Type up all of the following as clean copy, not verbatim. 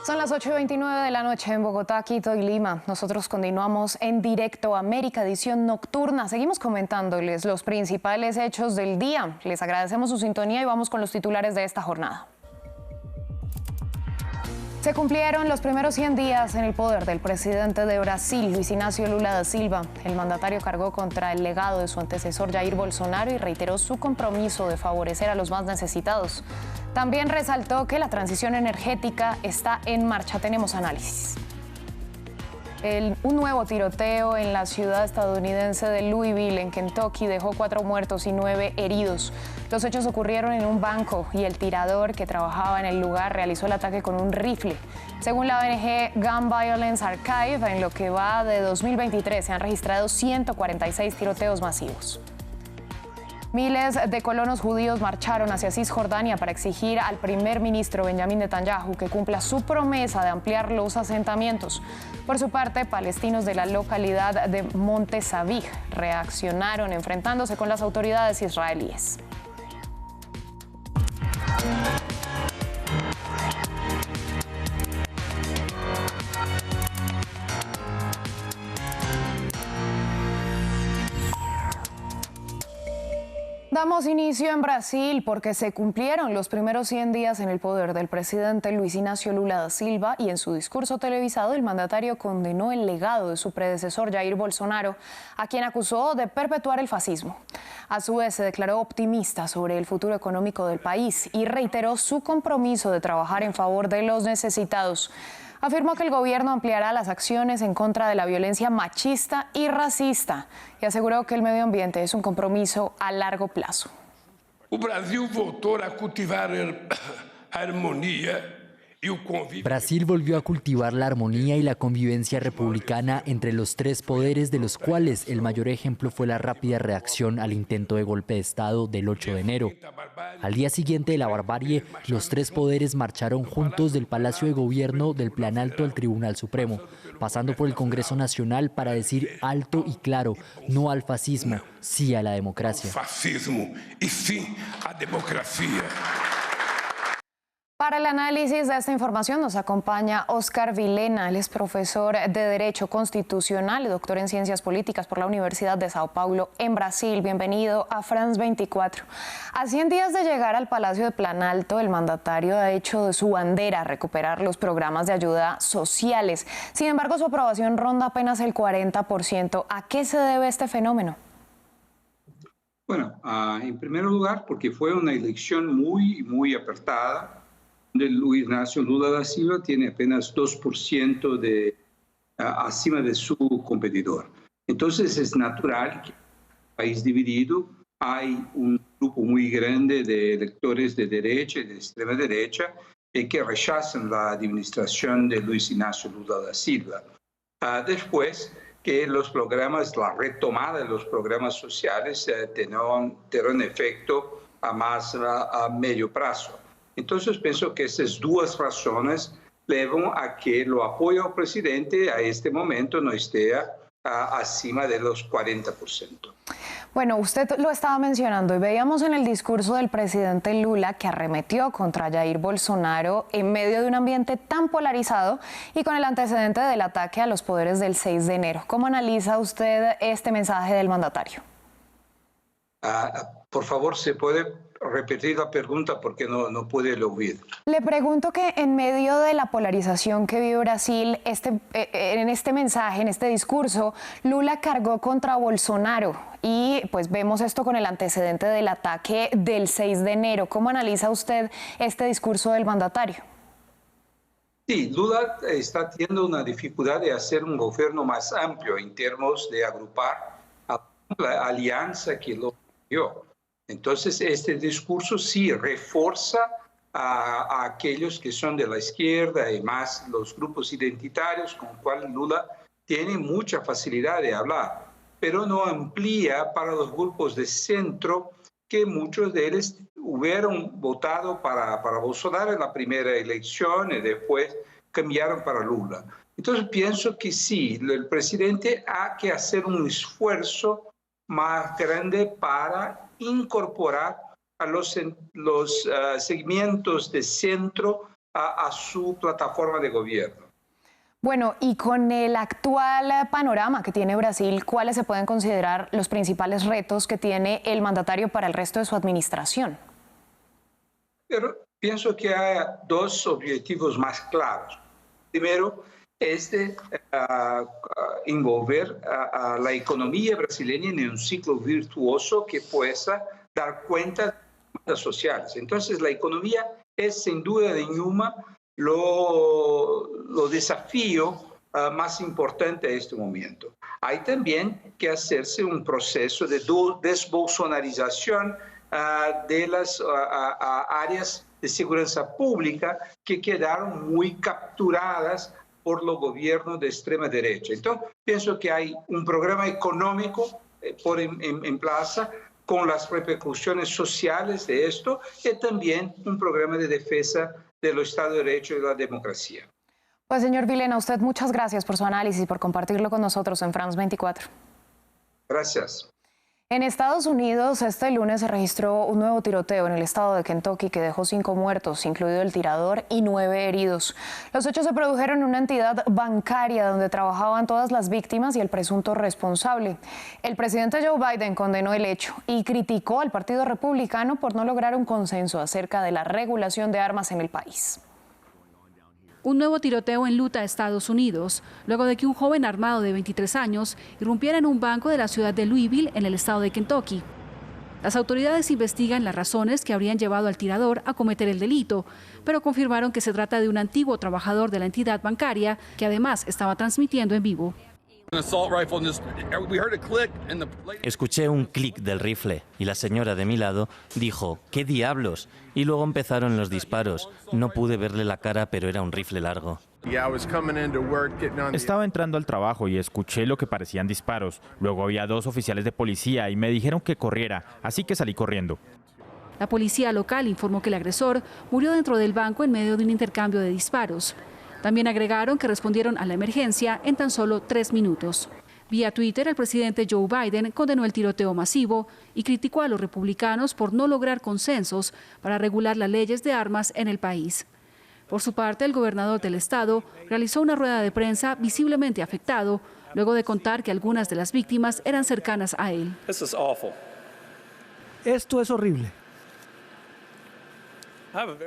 Son las 8:29 de la noche en Bogotá, Quito y Lima. Nosotros continuamos en directo América, edición nocturna. Seguimos comentándoles los principales hechos del día. Les agradecemos su sintonía y vamos con los titulares de esta jornada. Se cumplieron los primeros 100 días en el poder del presidente de Brasil, Luis Inácio Lula da Silva. El mandatario cargó contra el legado de su antecesor Jair Bolsonaro y reiteró su compromiso de favorecer a los más necesitados. También resaltó que la transición energética está en marcha. Tenemos análisis. Un nuevo tiroteo en la ciudad estadounidense de Louisville, en Kentucky, dejó 4 muertos y 9 heridos. Los hechos ocurrieron en un banco y el tirador que trabajaba en el lugar realizó el ataque con un rifle. Según la ONG Gun Violence Archive, en lo que va de 2023 se han registrado 146 tiroteos masivos. Miles de colonos judíos marcharon hacia Cisjordania para exigir al primer ministro Benjamin Netanyahu que cumpla su promesa de ampliar los asentamientos. Por su parte, palestinos de la localidad de Monte Sabih reaccionaron enfrentándose con las autoridades israelíes. Damos inicio en Brasil porque se cumplieron los primeros 100 días en el poder del presidente Luis Inácio Lula da Silva y en su discurso televisado el mandatario condenó el legado de su predecesor Jair Bolsonaro, a quien acusó de perpetuar el fascismo. A su vez se declaró optimista sobre el futuro económico del país y reiteró su compromiso de trabajar en favor de los necesitados. Afirmó que el gobierno ampliará las acciones en contra de la violencia machista y racista y aseguró que el medio ambiente es un compromiso a largo plazo. Brasil volvió a cultivar la armonía y la convivencia republicana entre los 3 poderes, de los cuales el mayor ejemplo fue la rápida reacción al intento de golpe de Estado del 8 de enero. Al día siguiente de la barbarie, los 3 poderes marcharon juntos del Palacio de Gobierno del Planalto al Tribunal Supremo, pasando por el Congreso Nacional para decir alto y claro, no al fascismo, sí a la democracia. Fascismo y sí a democracia. Para el análisis de esta información nos acompaña Oscar Vilena. Él es profesor de Derecho Constitucional y doctor en Ciencias Políticas por la Universidad de Sao Paulo en Brasil. Bienvenido a France 24. A 100 días de llegar al Palacio de Planalto, el mandatario ha hecho de su bandera recuperar los programas de ayuda sociales. Sin embargo, su aprobación ronda apenas el 40%. ¿A qué se debe este fenómeno? Bueno, en primer lugar, porque fue una elección muy apretada. Luis Inácio Lula da Silva tiene apenas 2% acima de su competidor. Entonces es natural que en un país dividido hay un grupo muy grande de electores de derecha y de extrema derecha que rechazan la administración de Luis Inácio Lula da Silva. Después que los programas, la retomada de los programas sociales tendrán efecto a medio plazo. Entonces, pienso que esas 2 razones llevan a que el apoyo al presidente a este momento no esté acima de los 40%. Bueno, usted lo estaba mencionando y veíamos en el discurso del presidente Lula que arremetió contra Jair Bolsonaro en medio de un ambiente tan polarizado y con el antecedente del ataque a los poderes del 6 de enero. ¿Cómo analiza usted este mensaje del mandatario? Por favor, ¿se puede repetir la pregunta porque no pude oír? Le pregunto que en medio de la polarización que vive Brasil, en este mensaje, en este discurso, Lula cargó contra Bolsonaro y pues vemos esto con el antecedente del ataque del 6 de enero. ¿Cómo analiza usted este discurso del mandatario? Sí, Lula está teniendo una dificultad de hacer un gobierno más amplio en términos de agrupar a la alianza que lo dio. Entonces, este discurso sí refuerza a aquellos que son de la izquierda y más los grupos identitarios con los cuales Lula tiene mucha facilidad de hablar, pero no amplía para los grupos de centro que muchos de ellos hubieran votado para Bolsonaro en la primera elección y después cambiaron para Lula. Entonces, pienso que sí, el presidente ha que hacer un esfuerzo más grande para incorporar a los segmentos de centro a su plataforma de gobierno. Bueno, y con el actual panorama que tiene Brasil, ¿cuáles se pueden considerar los principales retos que tiene el mandatario para el resto de su administración? Pero pienso que hay dos objetivos más claros. Primero es de envolver a la economía brasileña en un ciclo virtuoso que pueda dar cuenta de las demandas sociales. Entonces, la economía es sin duda ninguna lo desafío más importante en este momento. Hay también que hacerse un proceso de desbolsonarización de las áreas de seguridad pública que quedaron muy capturadas por los gobiernos de extrema derecha. Entonces, pienso que hay un programa económico en plaza con las repercusiones sociales de esto y también un programa de defensa del Estado de Derecho y de la democracia. Pues señor Vilena, usted muchas gracias por su análisis y por compartirlo con nosotros en France 24. Gracias. En Estados Unidos, este lunes se registró un nuevo tiroteo en el estado de Kentucky que dejó 5 muertos, incluido el tirador, y 9 heridos. Los hechos se produjeron en una entidad bancaria donde trabajaban todas las víctimas y el presunto responsable. El presidente Joe Biden condenó el hecho y criticó al Partido Republicano por no lograr un consenso acerca de la regulación de armas en el país. Un nuevo tiroteo en Utah, Estados Unidos, luego de que un joven armado de 23 años irrumpiera en un banco de la ciudad de Louisville, en el estado de Kentucky. Las autoridades investigan las razones que habrían llevado al tirador a cometer el delito, pero confirmaron que se trata de un antiguo trabajador de la entidad bancaria que además estaba transmitiendo en vivo. Escuché un clic del rifle y la señora de mi lado dijo, ¿qué diablos? Y luego empezaron los disparos. No pude verle la cara, pero era un rifle largo. Estaba entrando al trabajo y escuché lo que parecían disparos. Luego había 2 oficiales de policía y me dijeron que corriera, así que salí corriendo. La policía local informó que el agresor murió dentro del banco en medio de un intercambio de disparos. También agregaron que respondieron a la emergencia en tan solo 3 minutos. Vía Twitter, el presidente Joe Biden condenó el tiroteo masivo y criticó a los republicanos por no lograr consensos para regular las leyes de armas en el país. Por su parte, el gobernador del estado realizó una rueda de prensa visiblemente afectado, luego de contar que algunas de las víctimas eran cercanas a él. Esto es horrible.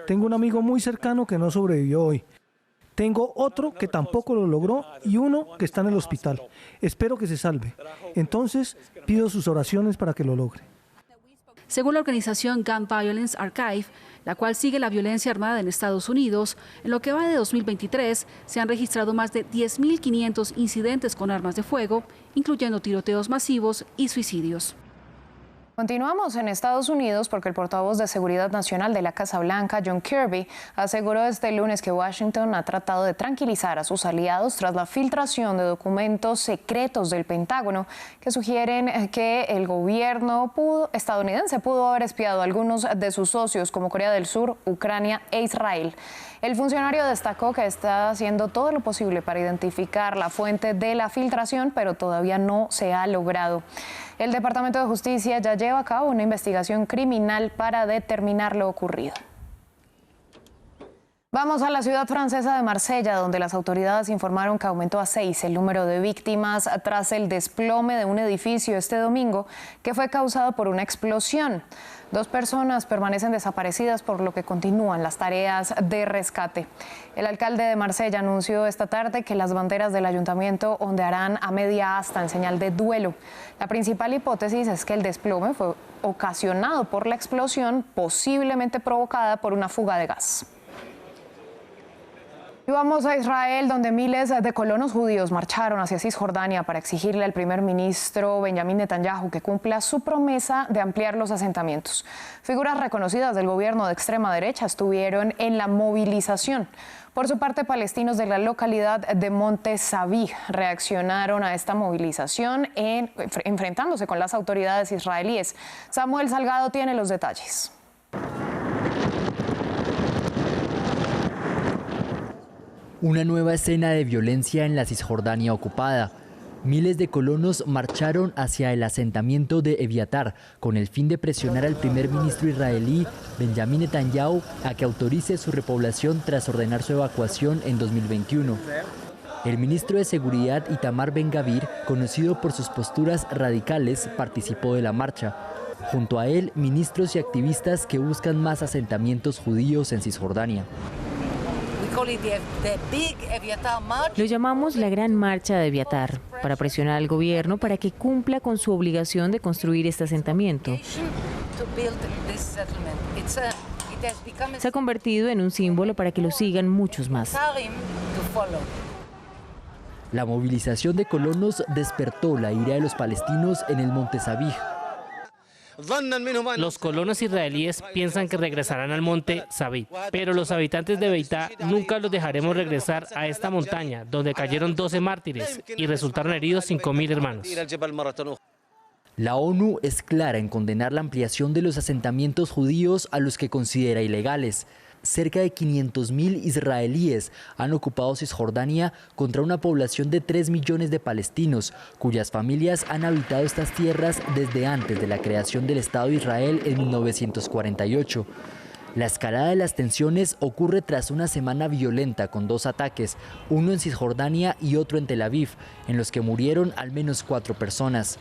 Tengo un amigo muy cercano que no sobrevivió hoy. Tengo otro que tampoco lo logró y uno que está en el hospital. Espero que se salve. Entonces, pido sus oraciones para que lo logre. Según la organización Gun Violence Archive, la cual sigue la violencia armada en Estados Unidos, en lo que va de 2023 se han registrado más de 10.500 incidentes con armas de fuego, incluyendo tiroteos masivos y suicidios. Continuamos en Estados Unidos porque el portavoz de Seguridad Nacional de la Casa Blanca, John Kirby, aseguró este lunes que Washington ha tratado de tranquilizar a sus aliados tras la filtración de documentos secretos del Pentágono que sugieren que el gobierno estadounidense pudo haber espiado a algunos de sus socios como Corea del Sur, Ucrania e Israel. El funcionario destacó que está haciendo todo lo posible para identificar la fuente de la filtración, pero todavía no se ha logrado. El Departamento de Justicia ya lleva a cabo una investigación criminal para determinar lo ocurrido. Vamos a la ciudad francesa de Marsella, donde las autoridades informaron que aumentó a 6 el número de víctimas tras el desplome de un edificio este domingo que fue causado por una explosión. 2 personas permanecen desaparecidas, por lo que continúan las tareas de rescate. El alcalde de Marsella anunció esta tarde que las banderas del ayuntamiento ondearán a media asta en señal de duelo. La principal hipótesis es que el desplome fue ocasionado por la explosión, posiblemente provocada por una fuga de gas. Y vamos a Israel, donde miles de colonos judíos marcharon hacia Cisjordania para exigirle al primer ministro Benjamín Netanyahu que cumpla su promesa de ampliar los asentamientos. Figuras reconocidas del gobierno de extrema derecha estuvieron en la movilización. Por su parte, palestinos de la localidad de Monte Saví reaccionaron a esta movilización enfrentándose con las autoridades israelíes. Samuel Salgado tiene los detalles. Una nueva escena de violencia en la Cisjordania ocupada. Miles de colonos marcharon hacia el asentamiento de Eviatar con el fin de presionar al primer ministro israelí Benjamin Netanyahu a que autorice su repoblación tras ordenar su evacuación en 2021. El ministro de Seguridad Itamar Ben-Gavir, conocido por sus posturas radicales, participó de la marcha. Junto a él, ministros y activistas que buscan más asentamientos judíos en Cisjordania. Lo llamamos la Gran Marcha de Eviatar, para presionar al gobierno para que cumpla con su obligación de construir este asentamiento. Se ha convertido en un símbolo para que lo sigan muchos más. La movilización de colonos despertó la ira de los palestinos en el monte Sabih. Los colonos israelíes piensan que regresarán al monte Sabih, pero los habitantes de Beitá nunca los dejaremos regresar a esta montaña, donde cayeron 12 mártires y resultaron heridos 5.000 hermanos. La ONU es clara en condenar la ampliación de los asentamientos judíos a los que considera ilegales. Cerca de 500.000 israelíes han ocupado Cisjordania contra una población de 3 millones de palestinos, cuyas familias han habitado estas tierras desde antes de la creación del Estado de Israel en 1948. La escalada de las tensiones ocurre tras una semana violenta con 2 ataques, uno en Cisjordania y otro en Tel Aviv, en los que murieron al menos 4 personas.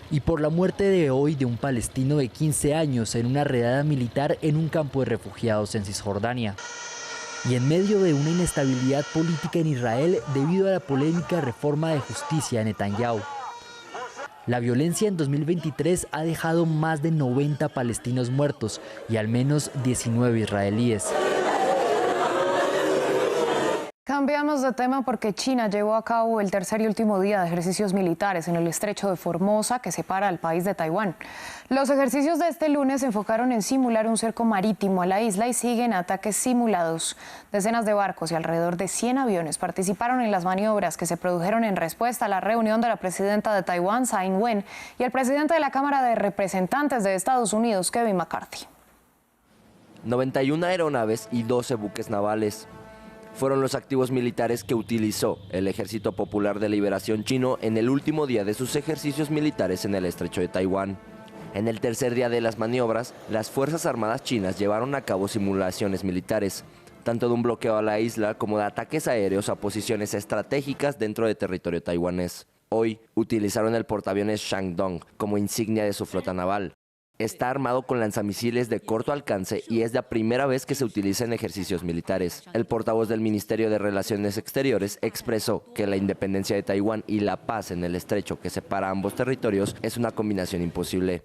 Y por la muerte de hoy de un palestino de 15 años en una redada militar en un campo de refugiados en Cisjordania. Y en medio de una inestabilidad política en Israel debido a la polémica reforma de justicia de Netanyahu. La violencia en 2023 ha dejado más de 90 palestinos muertos y al menos 19 israelíes. Cambiamos de tema porque China llevó a cabo el tercer y último día de ejercicios militares en el estrecho de Formosa que separa al país de Taiwán. Los ejercicios de este lunes se enfocaron en simular un cerco marítimo a la isla y siguen ataques simulados. Decenas de barcos y alrededor de 100 aviones participaron en las maniobras que se produjeron en respuesta a la reunión de la presidenta de Taiwán, Tsai Ing-wen, y el presidente de la Cámara de Representantes de Estados Unidos, Kevin McCarthy. 91 aeronaves y 12 buques navales fueron los activos militares que utilizó el Ejército Popular de Liberación chino en el último día de sus ejercicios militares en el estrecho de Taiwán. En el tercer día de las maniobras, las Fuerzas Armadas chinas llevaron a cabo simulaciones militares, tanto de un bloqueo a la isla como de ataques aéreos a posiciones estratégicas dentro de territorio taiwanés. Hoy utilizaron el portaaviones Shandong como insignia de su flota naval. Está armado con lanzamisiles de corto alcance y es la primera vez que se utiliza en ejercicios militares. El portavoz del Ministerio de Relaciones Exteriores expresó que la independencia de Taiwán y la paz en el estrecho que separa ambos territorios es una combinación imposible.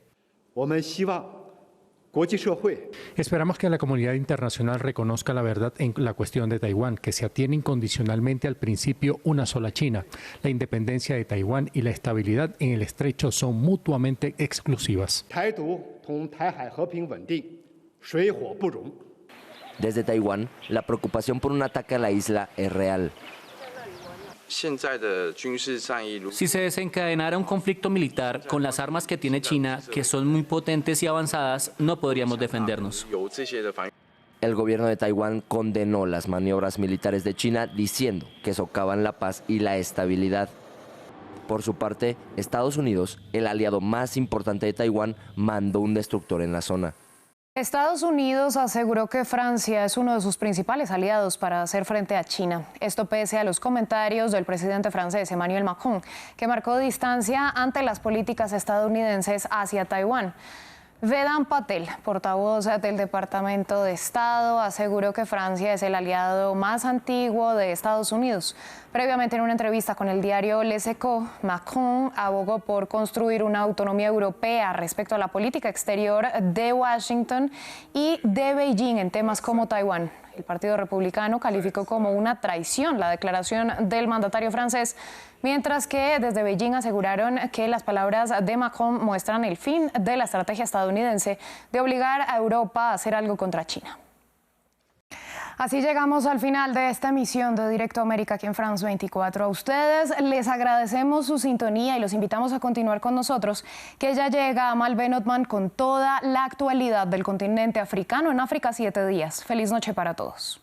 Esperamos que la comunidad internacional reconozca la verdad en la cuestión de Taiwán, que se atiene incondicionalmente al principio una sola China. La independencia de Taiwán y la estabilidad en el estrecho son mutuamente exclusivas. Desde Taiwán, la preocupación por un ataque a la isla es real. Si se desencadenara un conflicto militar con las armas que tiene China, que son muy potentes y avanzadas, no podríamos defendernos. El gobierno de Taiwán condenó las maniobras militares de China diciendo que socavan la paz y la estabilidad. Por su parte, Estados Unidos, el aliado más importante de Taiwán, mandó un destructor en la zona. Estados Unidos aseguró que Francia es uno de sus principales aliados para hacer frente a China. Esto pese a los comentarios del presidente francés Emmanuel Macron, que marcó distancia ante las políticas estadounidenses hacia Taiwán. Vedant Patel, portavoz del Departamento de Estado, aseguró que Francia es el aliado más antiguo de Estados Unidos. Previamente, en una entrevista con el diario Les Echos, Macron abogó por construir una autonomía europea respecto a la política exterior de Washington y de Beijing en temas como Taiwán. El Partido Republicano calificó como una traición la declaración del mandatario francés, mientras que desde Beijing aseguraron que las palabras de Macron muestran el fin de la estrategia estadounidense de obligar a Europa a hacer algo contra China. Así llegamos al final de esta emisión de Directo América aquí en France 24. A ustedes les agradecemos su sintonía y los invitamos a continuar con nosotros, que ya llega Amal Ben-Otman con toda la actualidad del continente africano en África 7 días. Feliz noche para todos.